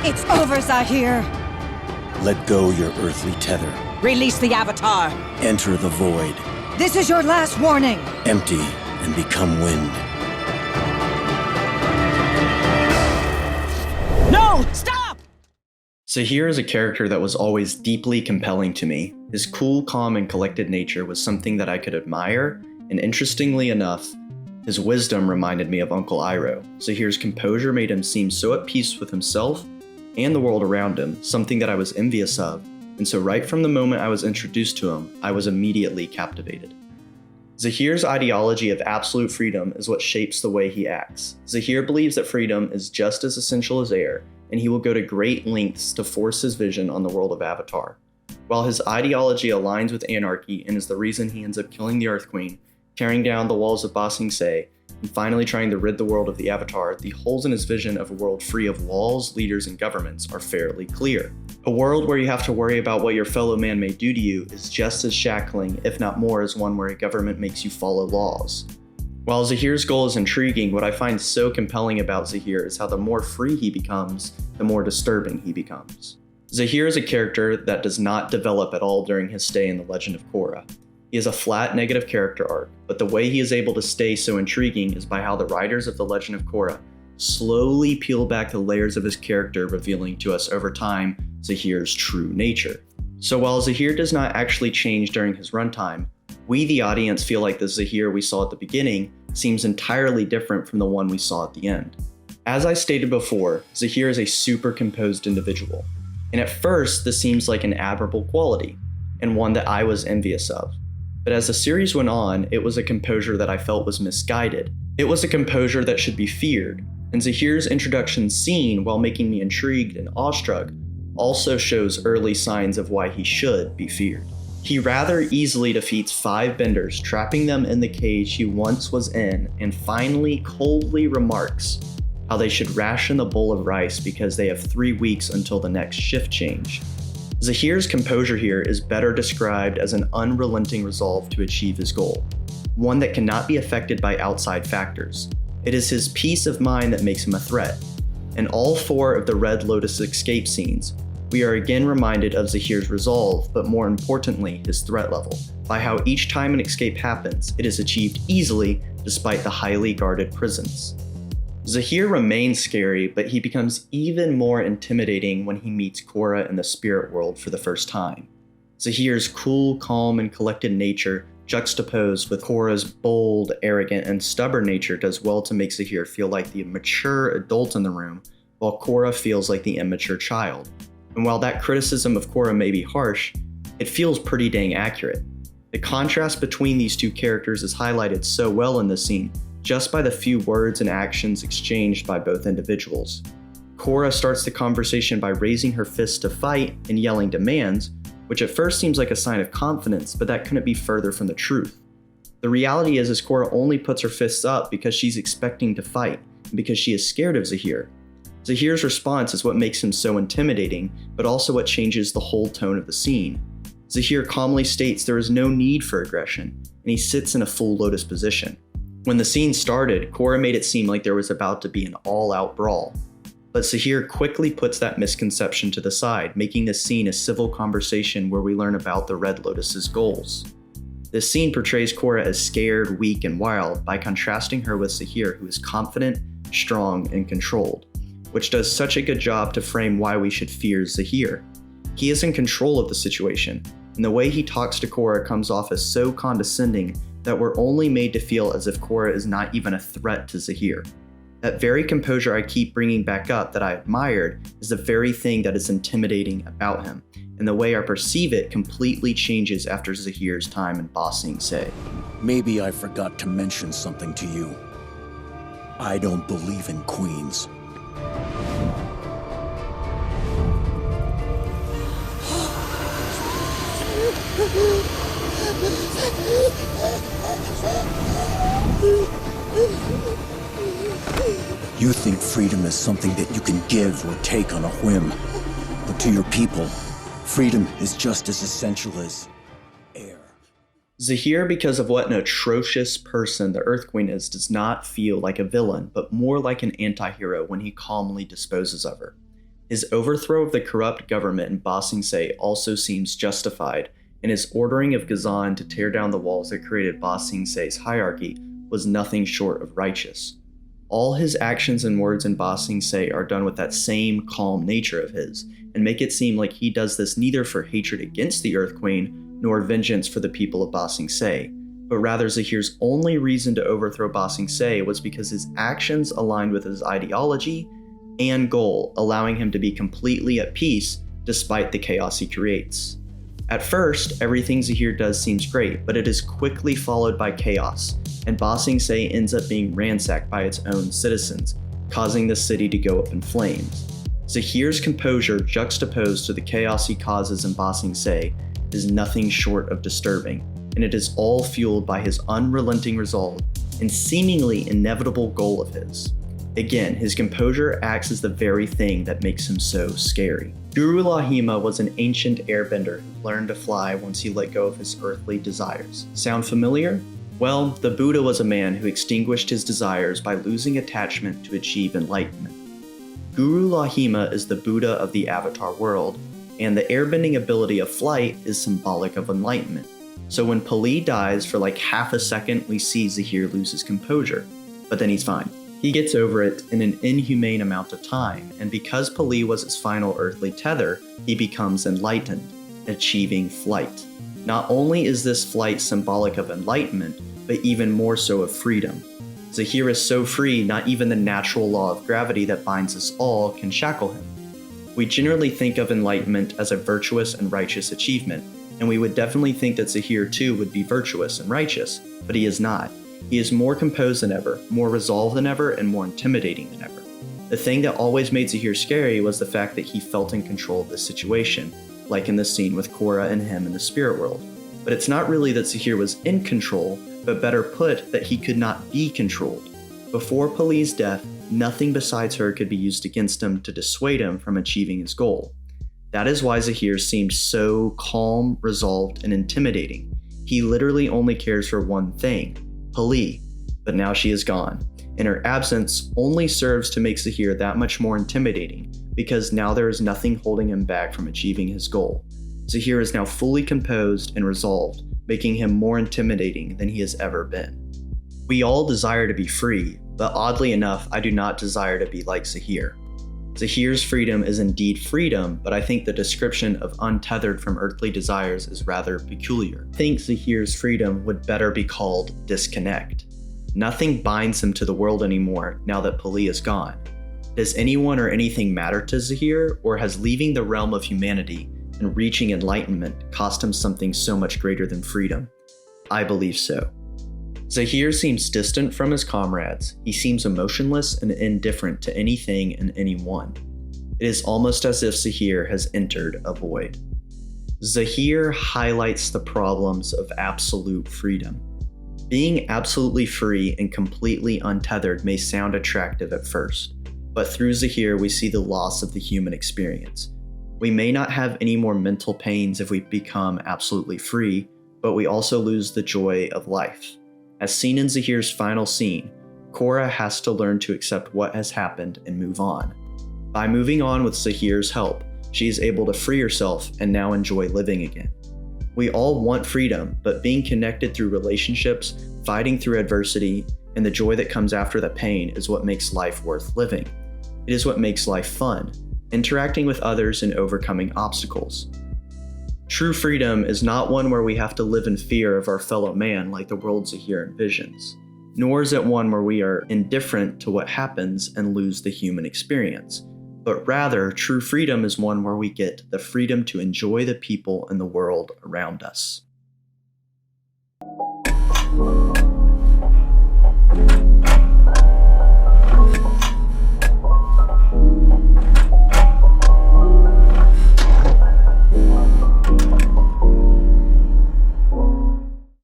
It's over, Zaheer! Let go your earthly tether. Release the Avatar! Enter the void. This is your last warning! Empty and become wind. No! Stop! Zaheer is a character that was always deeply compelling to me. His cool, calm, and collected nature was something that I could admire, and interestingly enough, his wisdom reminded me of Uncle Iroh. Zaheer's composure made him seem so at peace with himself and the world around him, something that I was envious of, and so right from the moment I was introduced to him, I was immediately captivated. Zaheer's ideology of absolute freedom is what shapes the way he acts. Zaheer believes that freedom is just as essential as air, and he will go to great lengths to force his vision on the world of Avatar. While his ideology aligns with anarchy and is the reason he ends up killing the Earth Queen, tearing down the walls of Ba Sing Se, and finally trying to rid the world of the Avatar, the holes in his vision of a world free of walls, leaders, and governments are fairly clear. A world where you have to worry about what your fellow man may do to you is just as shackling, if not more, as one where a government makes you follow laws. While Zaheer's goal is intriguing, what I find so compelling about Zaheer is how the more free he becomes, the more disturbing he becomes. Zaheer is a character that does not develop at all during his stay in The Legend of Korra. He has a flat negative character arc, but the way he is able to stay so intriguing is by how the writers of The Legend of Korra slowly peel back the layers of his character, revealing to us over time Zaheer's true nature. So while Zaheer does not actually change during his runtime, we the audience feel like the Zaheer we saw at the beginning seems entirely different from the one we saw at the end. As I stated before, Zaheer is a super composed individual, and at first this seems like an admirable quality, and one that I was envious of. But as the series went on, it was a composure that I felt was misguided. It was a composure that should be feared, and Zaheer's introduction scene, while making me intrigued and awestruck, also shows early signs of why he should be feared. He rather easily defeats 5 benders, trapping them in the cage he once was in, and finally coldly remarks how they should ration the bowl of rice because they have 3 weeks until the next shift change. Zaheer's composure here is better described as an unrelenting resolve to achieve his goal, one that cannot be affected by outside factors. It is his peace of mind that makes him a threat. In all 4 of the Red Lotus escape scenes, we are again reminded of Zaheer's resolve, but more importantly, his threat level, by how each time an escape happens, it is achieved easily despite the highly guarded prisons. Zaheer remains scary, but he becomes even more intimidating when he meets Korra in the spirit world for the first time. Zaheer's cool, calm, and collected nature juxtaposed with Korra's bold, arrogant, and stubborn nature does well to make Zaheer feel like the mature adult in the room, while Korra feels like the immature child. And while that criticism of Korra may be harsh, it feels pretty dang accurate. The contrast between these two characters is highlighted so well in this scene, just by the few words and actions exchanged by both individuals. Korra starts the conversation by raising her fist to fight and yelling demands, which at first seems like a sign of confidence, but that couldn't be further from the truth. The reality is Korra only puts her fists up because she's expecting to fight, and because she is scared of Zaheer. Zaheer's response is what makes him so intimidating, but also what changes the whole tone of the scene. Zaheer calmly states there is no need for aggression, and he sits in a full lotus position. When the scene started, Korra made it seem like there was about to be an all-out brawl. But Zaheer quickly puts that misconception to the side, making this scene a civil conversation where we learn about the Red Lotus's goals. This scene portrays Korra as scared, weak, and wild by contrasting her with Zaheer, who is confident, strong, and controlled, which does such a good job to frame why we should fear Zaheer. He is in control of the situation, and the way he talks to Korra comes off as so condescending that we're only made to feel as if Korra is not even a threat to Zaheer. That very composure I keep bringing back up that I admired is the very thing that is intimidating about him, and the way I perceive it completely changes after Zaheer's time in Ba Sing Se. Maybe I forgot to mention something to you. I don't believe in queens. You think freedom is something that you can give or take on a whim. But to your people, freedom is just as essential as air. Zaheer, because of what an atrocious person the Earth Queen is, does not feel like a villain, but more like an anti-hero when he calmly disposes of her. His overthrow of the corrupt government in Ba Sing Se also seems justified, and his ordering of Ghazan to tear down the walls that created Ba Sing Se's hierarchy was nothing short of righteous. All his actions and words in Ba Sing Se are done with that same calm nature of his, and make it seem like he does this neither for hatred against the Earth Queen, nor vengeance for the people of Ba Sing Se, but rather Zaheer's only reason to overthrow Ba Sing Se was because his actions aligned with his ideology and goal, allowing him to be completely at peace despite the chaos he creates. At first, everything Zaheer does seems great, but it is quickly followed by chaos, and Ba Sing Se ends up being ransacked by its own citizens, causing the city to go up in flames. Zaheer's composure juxtaposed to the chaos he causes in Ba Sing Se is nothing short of disturbing, and it is all fueled by his unrelenting resolve and seemingly inevitable goal of his. Again, his composure acts as the very thing that makes him so scary. Guru Lahima was an ancient airbender who learned to fly once he let go of his earthly desires. Sound familiar? Well, the Buddha was a man who extinguished his desires by losing attachment to achieve enlightenment. Guru Lahima is the Buddha of the Avatar world, and the airbending ability of flight is symbolic of enlightenment. So when Pali dies for like half a second, we see Zaheer lose his composure, but then he's fine. He gets over it in an inhumane amount of time, and because Pali was his final earthly tether, he becomes enlightened, achieving flight. Not only is this flight symbolic of enlightenment, but even more so of freedom. Zaheer is so free, not even the natural law of gravity that binds us all can shackle him. We generally think of enlightenment as a virtuous and righteous achievement, and we would definitely think that Zaheer too would be virtuous and righteous, but he is not. He is more composed than ever, more resolved than ever, and more intimidating than ever. The thing that always made Zaheer scary was the fact that he felt in control of the situation, like in the scene with Korra and him in the spirit world. But it's not really that Zaheer was in control, but better put, that he could not be controlled. Before Pali's death, nothing besides her could be used against him to dissuade him from achieving his goal. That is why Zaheer seemed so calm, resolved, and intimidating. He literally only cares for one thing, Pali, but now she is gone, and her absence only serves to make Zaheer that much more intimidating, because now there is nothing holding him back from achieving his goal. Zaheer is now fully composed and resolved, making him more intimidating than he has ever been. We all desire to be free, but oddly enough, I do not desire to be like Zaheer. Zaheer's freedom is indeed freedom, but I think the description of untethered from earthly desires is rather peculiar. I think Zaheer's freedom would better be called disconnect. Nothing binds him to the world anymore now that Pali is gone. Does anyone or anything matter to Zaheer, or has leaving the realm of humanity and reaching enlightenment cost him something so much greater than freedom? I believe so. Zaheer seems distant from his comrades. He seems emotionless and indifferent to anything and anyone. It is almost as if Zaheer has entered a void. Zaheer highlights the problems of absolute freedom. Being absolutely free and completely untethered may sound attractive at first, but through Zaheer we see the loss of the human experience. We may not have any more mental pains if we become absolutely free, but we also lose the joy of life. As seen in Zaheer's final scene, Korra has to learn to accept what has happened and move on. By moving on with Zaheer's help, she is able to free herself and now enjoy living again. We all want freedom, but being connected through relationships, fighting through adversity, and the joy that comes after the pain is what makes life worth living. It is what makes life fun, interacting with others and overcoming obstacles. True freedom is not one where we have to live in fear of our fellow man like the world Zaheer envisions, nor is it one where we are indifferent to what happens and lose the human experience, but rather true freedom is one where we get the freedom to enjoy the people and the world around us.